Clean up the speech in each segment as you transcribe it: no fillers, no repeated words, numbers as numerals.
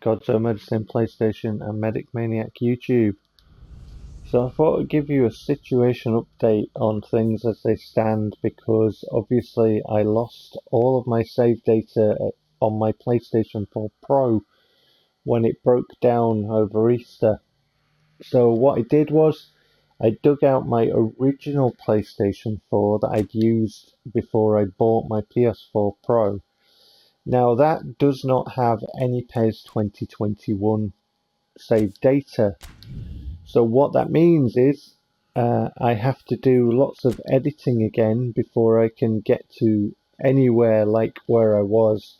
Godzo Medicine PlayStation and Medic Maniac YouTube. So I thought I'd give you a situation update on things as they stand, because obviously I lost all of my save data on my PlayStation 4 Pro when it broke down over Easter. So what I did was I dug out my original PlayStation 4 that I'd used before I bought my PS4 Pro. Now that does not have any PES 2021 saved data. So what that means is I have to do lots of editing again before I can get to anywhere like where I was.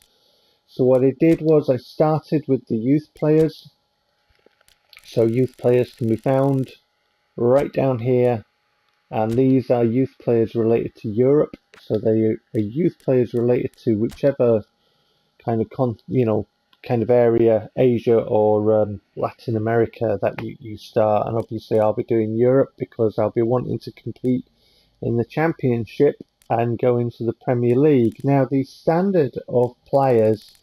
So what I did was I started with the youth players. So youth players can be found right down here, and these are youth players related to Europe. So they are youth players related to whichever kind of area, Asia or Latin America that you start. And obviously I'll be doing Europe because I'll be wanting to compete in the Championship and go into the Premier League. Now the standard of players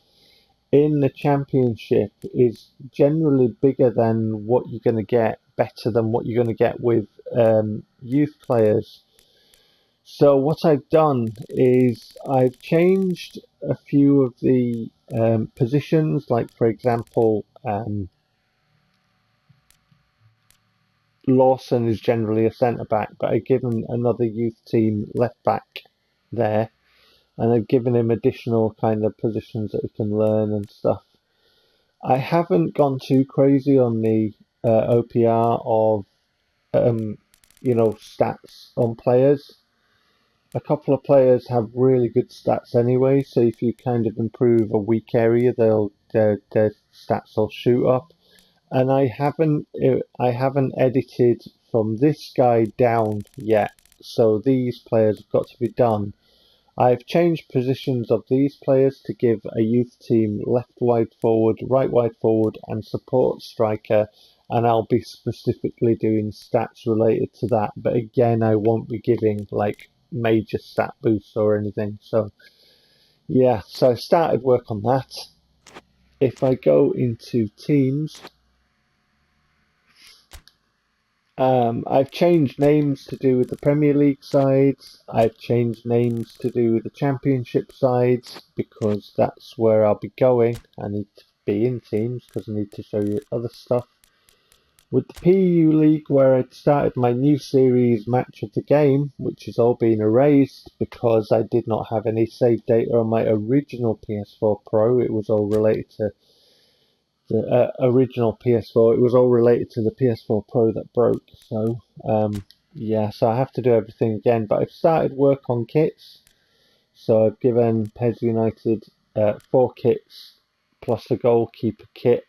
in the Championship is generally bigger than what you're going to get, better than what you're going to get with youth players. So what I've done is I've changed a few of the positions, like for example, Lawson is generally a centre back, but I've given another youth team left back there, and I've given him additional kind of positions that he can learn and stuff. I haven't gone too crazy on the OPR of stats on players. A couple of players have really good stats anyway, so if you kind of improve a weak area, their stats will shoot up. And I haven't edited from this guy down yet, so these players have got to be done. I've changed positions of these players to give a youth team left wide forward, right wide forward, and support striker, and I'll be specifically doing stats related to that. But again, I won't be giving like major stat boosts or anything. So yeah, so I started work on that. If I go into teams, I've changed names to do with the Premier League sides. I've changed names to do with the Championship sides because that's where I'll be going. I need to be in teams because I need to show you other stuff. With the PU League, where I'd started my new series Match of the Game, which has all been erased because I did not have any save data on my original PS4 Pro. It was all related to the original PS4. It was all related to the PS4 Pro that broke. So so I have to do everything again. But I've started work on kits. So I've given PES United 4 kits plus a goalkeeper kit.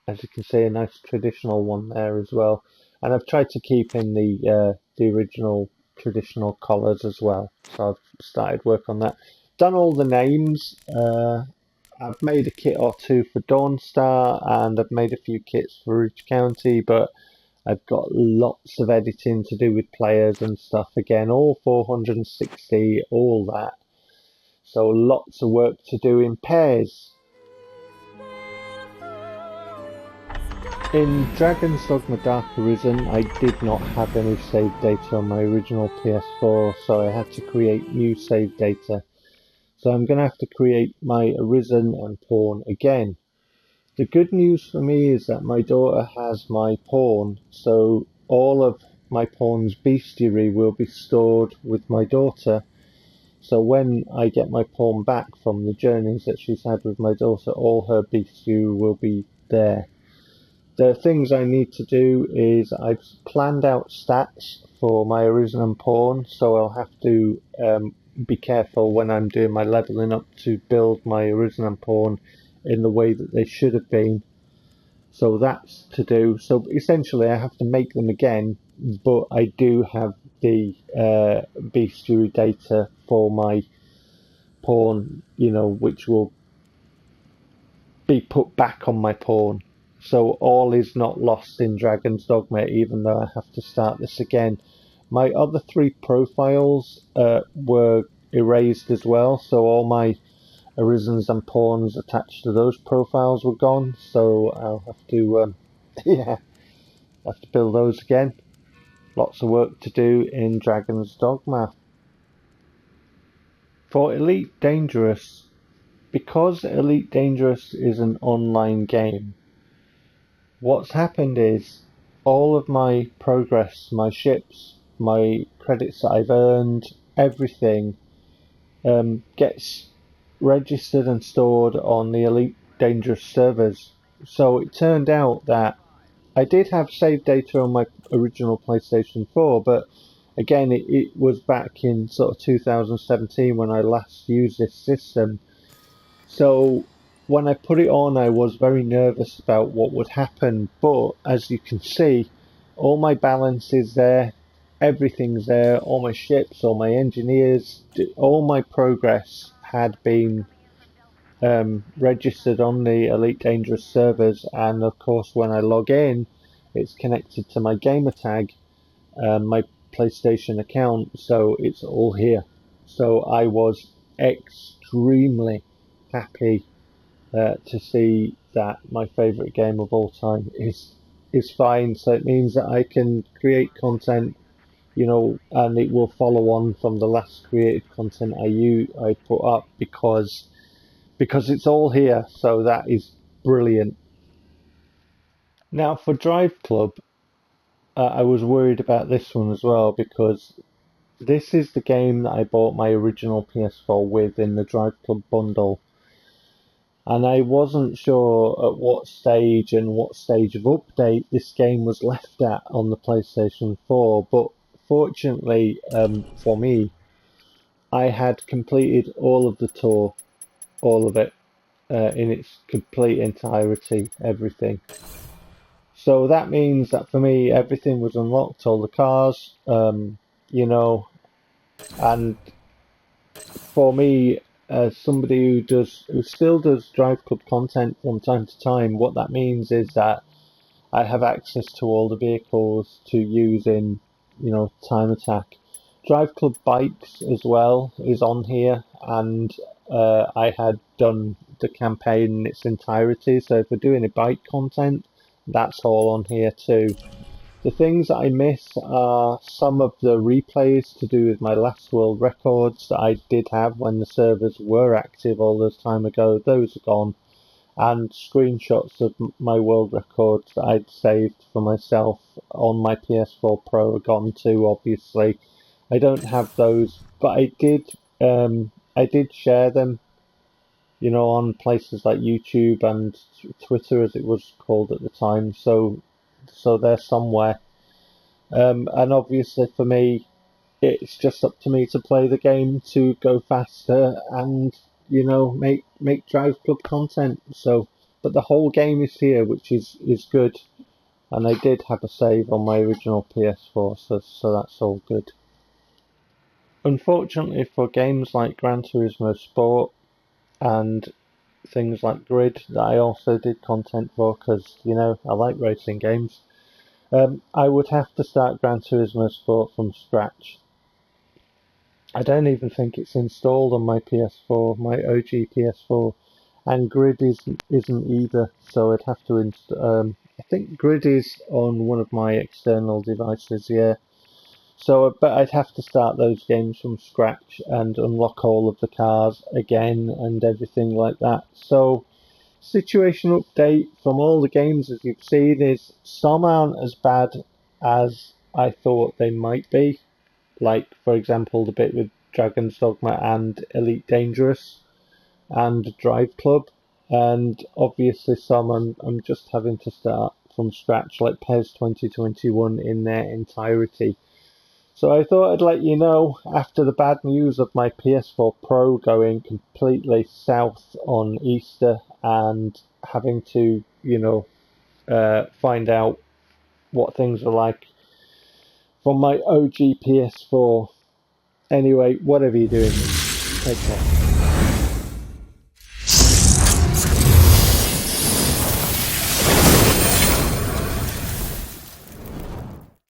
As you can see, a nice traditional one there as well. And I've tried to keep in the original traditional colours as well. So I've started work on that. Done all the names. I've made a kit or two for Dawnstar, and I've made a few kits for each county, but I've got lots of editing to do with players and stuff again, all 460, all that. So lots of work to do in PES. In Dragon's Dogma Dark Arisen, I did not have any save data on my original PS4, so I had to create new save data. So I'm going to have to create my Arisen and Pawn again. The good news for me is that my daughter has my Pawn, so all of my Pawn's bestiary will be stored with my daughter. So when I get my Pawn back from the journeys that she's had with my daughter, all her bestiary will be there. The things I need to do is I've planned out stats for my Arisen and Pawn, so I'll have to be careful when I'm doing my leveling up to build my Arisen and Pawn in the way that they should have been. So that's to do. So essentially I have to make them again, but I do have the bestiary data for my Pawn, which will be put back on my Pawn. So all is not lost in Dragon's Dogma, even though I have to start this again. My other 3 profiles were erased as well, so all my Arisons and pawns attached to those profiles were gone, so I'll have to have to build those again. Lots of work to do in Dragon's Dogma. For Elite Dangerous, because Elite Dangerous is an online game, what's happened is all of my progress, my ships, my credits that I've earned, everything gets registered and stored on the Elite Dangerous servers. So it turned out that I did have save data on my original PlayStation 4, but again, it was back in sort of 2017 when I last used this system. So when I put it on, I was very nervous about what would happen, but as you can see, all my balance is there, everything's there, all my ships, all my engineers, all my progress had been registered on the Elite Dangerous servers, and of course when I log in, it's connected to my gamertag, my PlayStation account, so it's all here. So I was extremely happy to see that my favourite game of all time is fine. So it means that I can create content, you know, and it will follow on from the last created content I put up because it's all here. So that is brilliant. Now for Drive Club, I was worried about this one as well, because this is the game that I bought my original PS4 with in the Drive Club bundle. And I wasn't sure at what stage of update this game was left at on the PlayStation 4, but fortunately for me, I had completed all of the tour, all of it, in its complete entirety, everything. So that means that for me, everything was unlocked, all the cars, you know, and for me, as somebody who still does Drive Club content from time to time, what that means is that I have access to all the vehicles to use in, you know, Time Attack. Drive Club Bikes as well is on here, and I had done the campaign in its entirety, so if we're doing a bike content, that's all on here too. The things that I miss are some of the replays to do with my last world records that I did have when the servers were active all this time ago. Those are gone. And screenshots of my world records that I'd saved for myself on my PS4 Pro are gone too, obviously. I don't have those, but I did share them, you know, on places like YouTube and Twitter, as it was called at the time. So they're somewhere. And obviously for me, it's just up to me to play the game to go faster and, you know, make Drive Club content. So, but the whole game is here, which is good. And I did have a save on my original PS4, so that's all good. Unfortunately for games like Gran Turismo Sport and things like Grid that I also did content for, because, you know, I like racing games, I would have to start Gran Turismo Sport from scratch. I don't even think it's installed on my PS4, my OG PS4, and Grid isn't either, so I'd have to I think Grid is on one of my external devices, yeah. So, but I'd have to start those games from scratch and unlock all of the cars again and everything like that. So, situation update from all the games, as you've seen, is some aren't as bad as I thought they might be. Like, for example, the bit with Dragon's Dogma and Elite Dangerous and Drive Club. And obviously some I'm just having to start from scratch, like PES 2021 in their entirety. So I thought I'd let you know, after the bad news of my PS4 Pro going completely south on Easter and having to, you know, find out what things are like from my OG PS4. Anyway, whatever you're doing, take care.